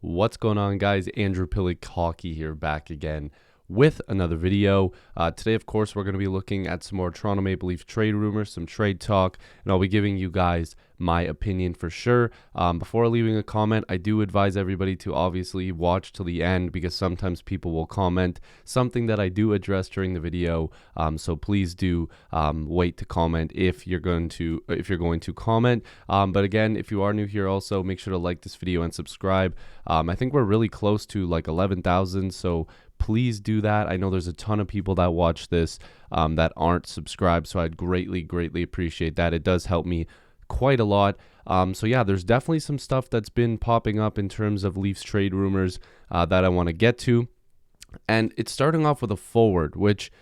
What's going on, guys? Andrew Piluk Hockey here, back again with another video. Today, of course, we're going to be looking at some more Toronto Maple Leaf trade rumors, some trade talk, and I'll be giving you guys my opinion for sure. Before leaving a comment, I do advise everybody to obviously watch till the end because sometimes people will comment something that I do address during the video. So please do wait to comment if you're going to comment. But again, if you are new here, also make sure to like this video and subscribe. I think we're really close to like 11,000, so please do that. I know there's a ton of people that watch this that aren't subscribed, so I'd greatly appreciate that. It does help me quite a lot. So yeah, there's definitely some stuff that's been popping up in terms of Leafs trade rumors that I want to get to. And it's starting off with a forward, which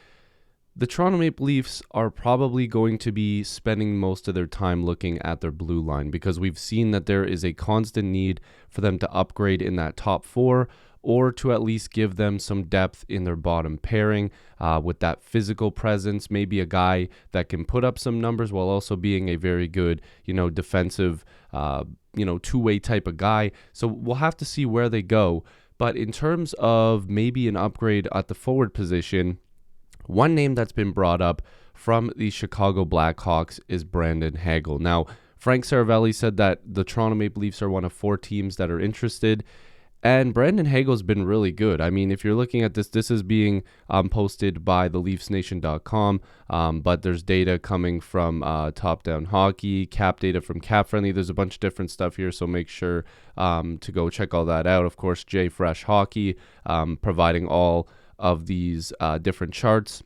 the Toronto Maple Leafs are probably going to be spending most of their time looking at their blue line because we've seen that there is a constant need for them to upgrade in that top four, or to at least give them some depth in their bottom pairing with that physical presence, maybe a guy that can put up some numbers while also being a very good, defensive, two-way type of guy. So we'll have to see where they go. But in terms of maybe an upgrade at the forward position, one name that's been brought up from the Chicago Blackhawks is Brandon Hagel. Now, Frank Saravelli said that the Toronto Maple Leafs are one of 4 teams that are interested. And Brandon Hagel's been really good. I mean, if you're looking at this is being posted by the LeafsNation.com, but there's data coming from Top Down Hockey, cap data from Cap Friendly. There's a bunch of different stuff here, so make sure to go check all that out. Of course, Jay Fresh Hockey providing all of these different charts,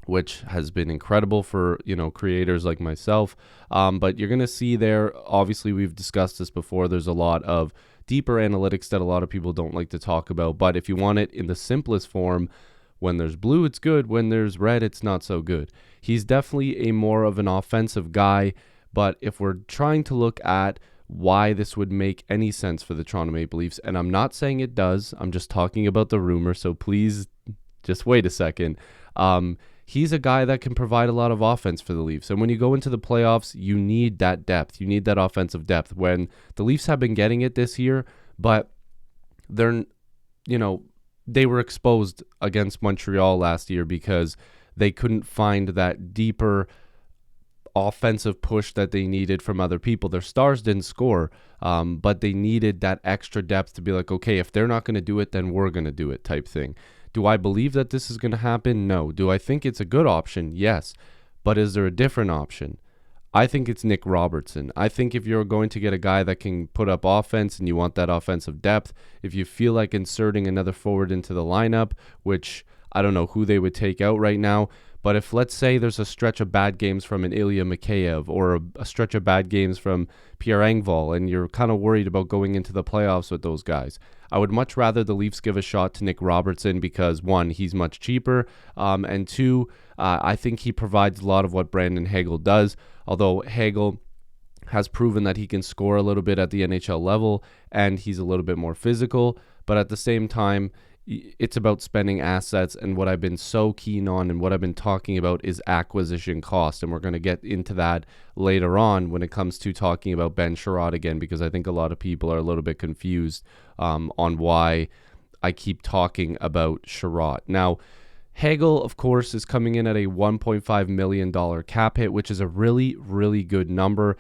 which has been incredible for, creators like myself. But you're going to see there, obviously, we've discussed this before, there's a lot of deeper analytics that a lot of people don't like to talk about. But if you want it in the simplest form, when there's blue, it's good. When there's red, it's not so good. He's definitely a more of an offensive guy. But if we're trying to look at why this would make any sense for the Toronto Maple Leafs, and I'm not saying it does, I'm just talking about the rumor, so please just wait a second. He's a guy that can provide a lot of offense for the Leafs. And when you go into the playoffs, you need that depth. You need that offensive depth. When the Leafs have been getting it this year, but they're, they were exposed against Montreal last year because they couldn't find that deeper offensive push that they needed from other people. Their stars didn't score, but they needed that extra depth to be like, okay, if they're not going to do it, then we're going to do it type thing. Do I believe that this is going to happen? No. Do I think it's a good option? Yes. But is there a different option? I think it's Nick Robertson. I think if you're going to get a guy that can put up offense and you want that offensive depth, if you feel like inserting another forward into the lineup, which I don't know who they would take out right now, but if, let's say, there's a stretch of bad games from an Ilya Mikheyev or a stretch of bad games from Pierre Engvall, and you're kind of worried about going into the playoffs with those guys, I would much rather the Leafs give a shot to Nick Robertson because, 1, he's much cheaper, and 2, I think he provides a lot of what Brandon Hagel does, although Hagel has proven that he can score a little bit at the NHL level, and he's a little bit more physical, but at the same time, it's about spending assets, and what I've been so keen on and what I've been talking about is acquisition cost, and we're going to get into that later on when it comes to talking about Ben Chiarot again, because I think a lot of people are a little bit confused on why I keep talking about Chiarot. Now, Hagel, of course, is coming in at a $1.5 million cap hit, which is a really good number.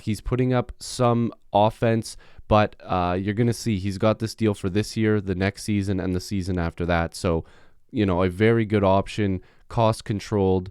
He's putting up some offense, but you're going to see he's got this deal for this year, the next season, and the season after that. So, a very good option, cost controlled.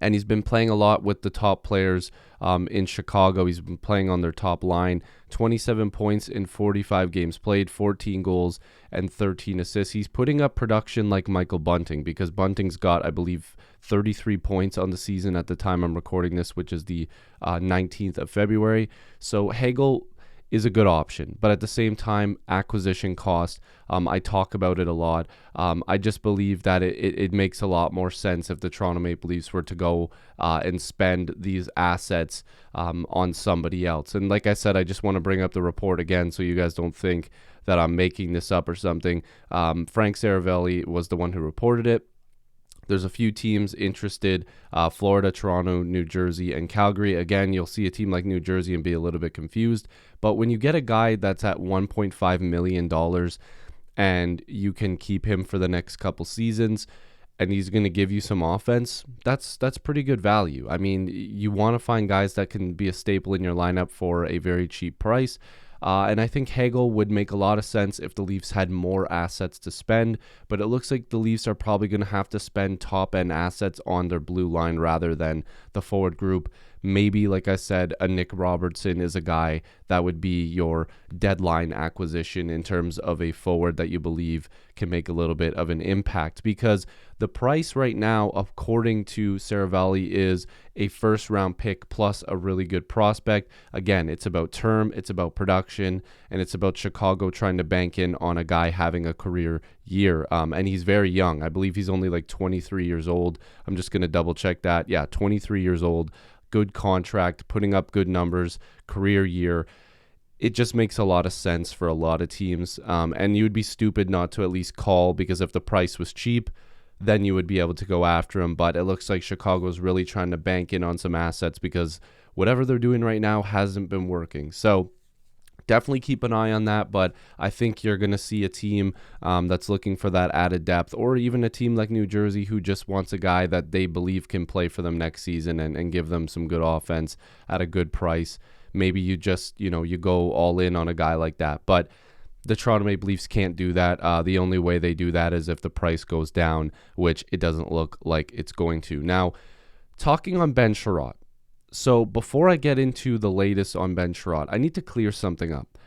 And he's been playing a lot with the top players in Chicago. He's been playing on their top line. 27 points in 45 games played, 14 goals, and 13 assists. He's putting up production like Michael Bunting, because Bunting's got, I believe, 33 points on the season at the time I'm recording this, which is the 19th of February. So Hagel is a good option, but at the same time, acquisition cost, I talk about it a lot. I just believe that it makes a lot more sense if the Toronto Maple Leafs were to go and spend these assets on somebody else. And like I said, I just want to bring up the report again so you guys don't think that I'm making this up or something. Frank Saravelli was the one who reported it. There's a few teams interested, Florida, Toronto, New Jersey, and Calgary. Again, you'll see a team like New Jersey and be a little bit confused. But when you get a guy that's at $1.5 million and you can keep him for the next couple seasons and he's going to give you some offense, that's pretty good value. I mean, you want to find guys that can be a staple in your lineup for a very cheap price. And I think Hagel would make a lot of sense if the Leafs had more assets to spend, but it looks like the Leafs are probably going to have to spend top-end assets on their blue line rather than the forward group. Maybe, like I said, a Nick Robertson is a guy that would be your deadline acquisition in terms of a forward that you believe can make a little bit of an impact, because the price right now, according to Saravalli, is a first-round pick plus a really good prospect. Again, it's about term, it's about production, and it's about Chicago trying to bank in on a guy having a career year. And he's very young. I believe he's only like 23 years old. I'm just going to double-check that. Yeah, 23 years old. Good contract, putting up good numbers, career year. It just makes a lot of sense for a lot of teams. And you would be stupid not to at least call, because if the price was cheap, then you would be able to go after him. But it looks like Chicago's really trying to bank in on some assets because whatever they're doing right now hasn't been working. So definitely keep an eye on that, but I think you're going to see a team that's looking for that added depth, or even a team like New Jersey who just wants a guy that they believe can play for them next season and give them some good offense at a good price. Maybe you just, you go all in on a guy like that. But the Toronto Maple Leafs can't do that. The only way they do that is if the price goes down, which it doesn't look like it's going to. Now, talking on Ben Chiarot. So before I get into the latest on Ben Chiarot, I need to clear something up.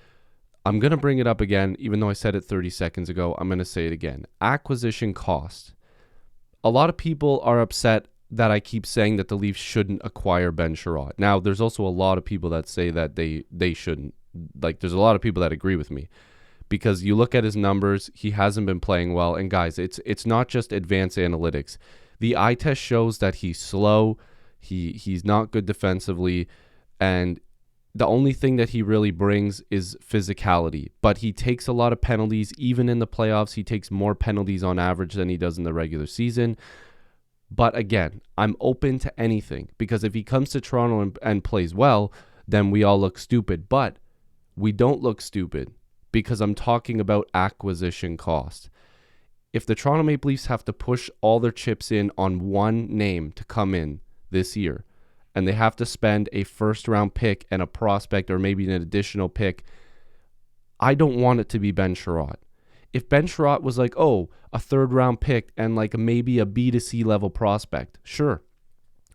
I'm going to bring it up again, even though I said it 30 seconds ago. I'm going to say it again. Acquisition cost. A lot of people are upset that I keep saying that the Leafs shouldn't acquire Ben Chiarot. Now, there's also a lot of people that say that they shouldn't. Like, there's a lot of people that agree with me. Because you look at his numbers, he hasn't been playing well. And guys, it's not just advanced analytics. The eye test shows that he's slow. He's not good defensively, and the only thing that he really brings is physicality. But he takes a lot of penalties. Even in the playoffs, he takes more penalties on average than he does in the regular season. But again, I'm open to anything, because if he comes to Toronto and plays well, then we all look stupid. But we don't look stupid, because I'm talking about acquisition cost. If the Toronto Maple Leafs have to push all their chips in on one name to come in this year, and they have to spend a first-round pick and a prospect, or maybe an additional pick, I don't want it to be Ben Chiarot. If Ben Chiarot was like, a third-round pick and like maybe a B to C level prospect, sure.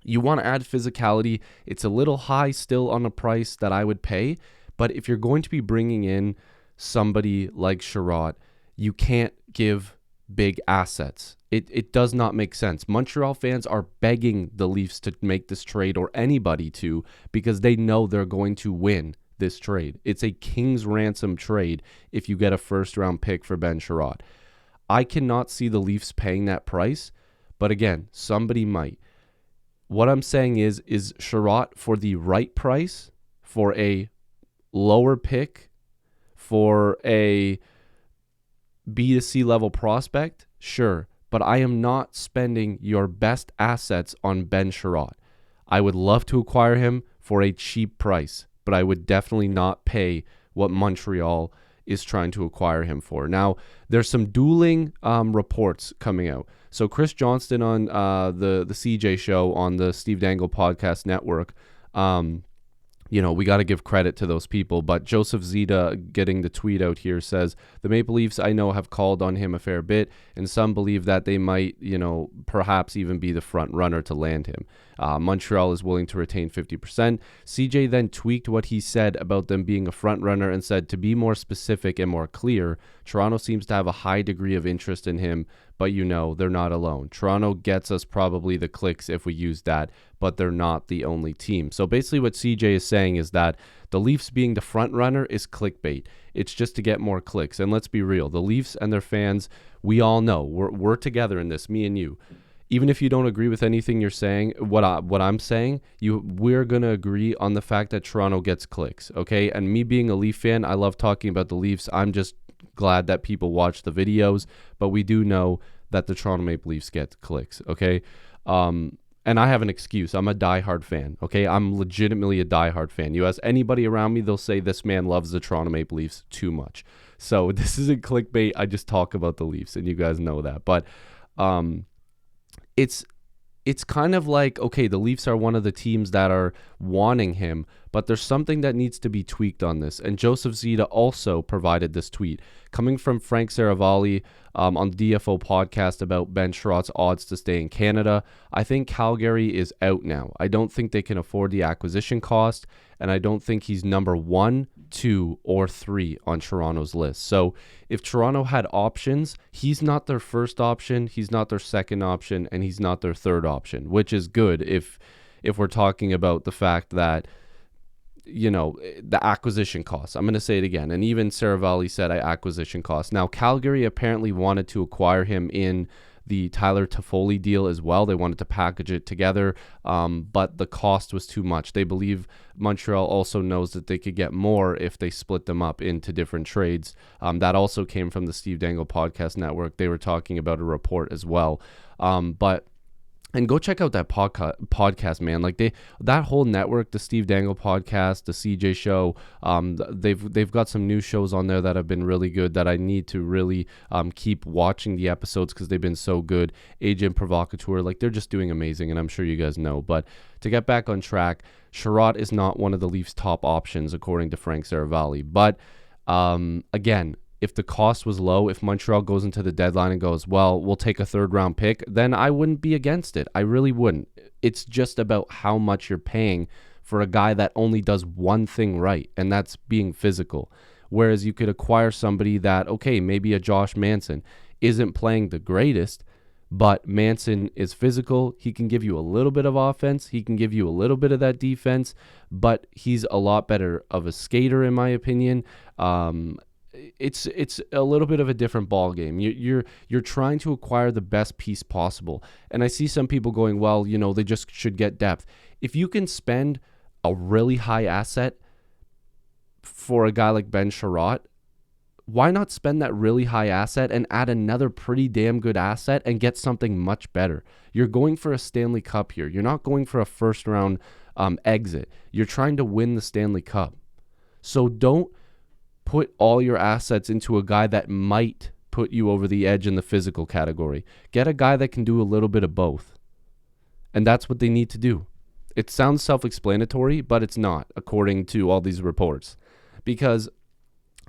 You want to add physicality. It's a little high still on a price that I would pay, but if you're going to be bringing in somebody like Chiarot, you can't give big assets. It does not make sense. Montreal fans are begging the Leafs to make this trade, or anybody to, because they know they're going to win this trade. It's a king's ransom trade if you get a first-round pick for Ben Chiarot. I cannot see the Leafs paying that price, but again, somebody might. What I'm saying is Chiarot for the right price, for a lower pick, for a B to C level prospect, sure. But I am not spending your best assets on Ben Chiarot. I would love to acquire him for a cheap price, but I would definitely not pay what Montreal is trying to acquire him for. Now, there's some dueling reports coming out. So Chris Johnston on the CJ show on the Steve Dangle Podcast Network, we got to give credit to those people. But Joseph Zeta, getting the tweet out here, says, the Maple Leafs, I know, have called on him a fair bit, and some believe that they might, perhaps even be the front runner to land him. Montreal is willing to retain 50%. CJ then tweaked what he said about them being a front runner and said, to be more specific and more clear, Toronto seems to have a high degree of interest in him, but they're not alone. Toronto gets us probably the clicks if we use that, but they're not the only team. So basically what CJ is saying is that the Leafs being the front runner is clickbait. It's just to get more clicks. And let's be real, the Leafs and their fans, we all know, we're together in this, me and you. Even if you don't agree with anything you're saying, what I'm saying, we're going to agree on the fact that Toronto gets clicks, okay? And me being a Leaf fan, I love talking about the Leafs. I'm just glad that people watch the videos, but we do know that the Toronto Maple Leafs get clicks, okay? And I have an excuse. I'm a diehard fan, okay? I'm legitimately a diehard fan. You ask anybody around me, they'll say this man loves the Toronto Maple Leafs too much. So this isn't clickbait. I just talk about the Leafs, and you guys know that. But it's kind of like, okay, the Leafs are one of the teams that are wanting him, but there's something that needs to be tweaked on this. And Joseph Zita also provided this tweet coming from Frank Saravalli on the DFO podcast about Ben Chiarot's odds to stay in Canada. I think Calgary is out now. I don't think they can afford the acquisition cost, and I don't think he's number 1, 2, or 3 on Toronto's list. So if Toronto had options, he's not their first option, he's not their second option, and he's not their third option, which is good if we're talking about the fact that, you know, the acquisition costs. I'm going to say it again. And even Saravalli said acquisition costs. Now, Calgary apparently wanted to acquire him in the Tyler Toffoli deal as well. They wanted to package it together, but the cost was too much. They believe Montreal also knows that they could get more if they split them up into different trades. That also came from the Steve Dangle Podcast Network. They were talking about a report as well. And go check out that podcast, man. Like that whole network, the Steve Dangle podcast, the CJ show, they've got some new shows on there that have been really good that I need to really keep watching the episodes because they've been so good. Agent Provocateur, like they're just doing amazing, and I'm sure you guys know. But to get back on track, Chiarot is not one of the Leafs' top options according to Frank Saravalli. But again, if the cost was low, if Montreal goes into the deadline and goes, well, we'll take a third-round pick, then I wouldn't be against it. I really wouldn't. It's just about how much you're paying for a guy that only does one thing right, and that's being physical. Whereas you could acquire somebody that, okay, maybe a Josh Manson isn't playing the greatest, but Manson is physical. He can give you a little bit of offense. He can give you a little bit of that defense, but he's a lot better of a skater, in my opinion. It's a little bit of a different ball game. You're trying to acquire the best piece possible. And I see some people going, well, you know, they just should get depth. If you can spend a really high asset for a guy like Ben Chiarot, why not spend that really high asset and add another pretty damn good asset and get something much better? You're going for a Stanley Cup here. You're not going for a first round exit. You're trying to win the Stanley Cup. So don't put all your assets into a guy that might put you over the edge in the physical category. Get a guy that can do a little bit of both. And that's what they need to do. It sounds self-explanatory, but it's not, according to all these reports. Because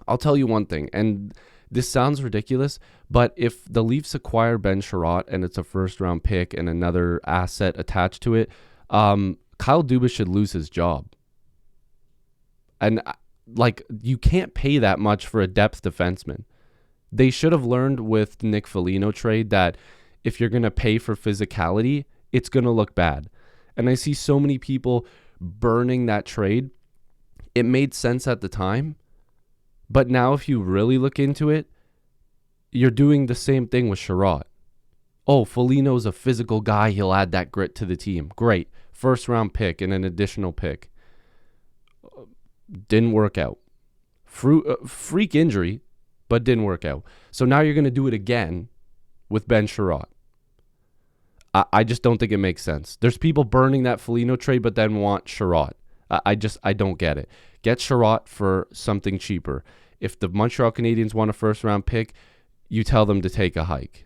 I'll tell you one thing, and this sounds ridiculous, but if the Leafs acquire Ben Chiarot and it's a first-round pick and another asset attached to it, Kyle Dubas should lose his job. And like, you can't pay that much for a depth defenseman. They should have learned with the Nick Foligno trade that if you're going to pay for physicality, it's going to look bad. And I see so many people burning that trade. It made sense at the time, but now if you really look into it, you're doing the same thing with Chiarot. Oh, Foligno's a physical guy. He'll add that grit to the team. Great. First round pick and an additional pick. Didn't work out. Freak injury, but didn't work out. So now you're going to do it again with Ben Chiarot. I just don't think it makes sense. There's people burning that Foligno trade, but then want Chiarot. I don't get it. Get Chiarot for something cheaper. If the Montreal Canadiens want a first round pick, you tell them to take a hike.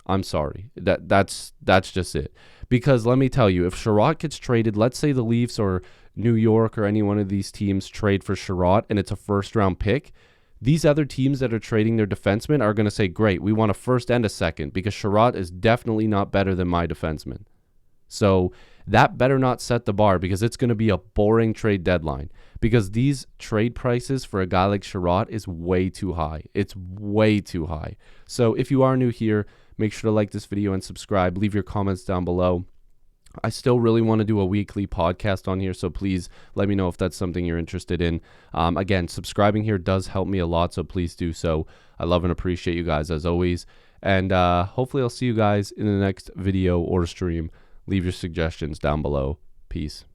I'm sorry. That's just it. Because let me tell you, if Chiarot gets traded, let's say the Leafs or New York or any one of these teams trade for Chiarot and it's a first round pick, these other teams that are trading their defensemen are going to say, great, we want a first and a second because Chiarot is definitely not better than my defenseman. So that better not set the bar because it's going to be a boring trade deadline because these trade prices for a guy like Chiarot is way too high. It's way too high. So if you are new here, make sure to like this video and subscribe. Leave your comments down below. I still really want to do a weekly podcast on here, so please let me know if that's something you're interested in. Again, subscribing here does help me a lot, so please do so. I love and appreciate you guys as always. And hopefully I'll see you guys in the next video or stream. Leave your suggestions down below. Peace.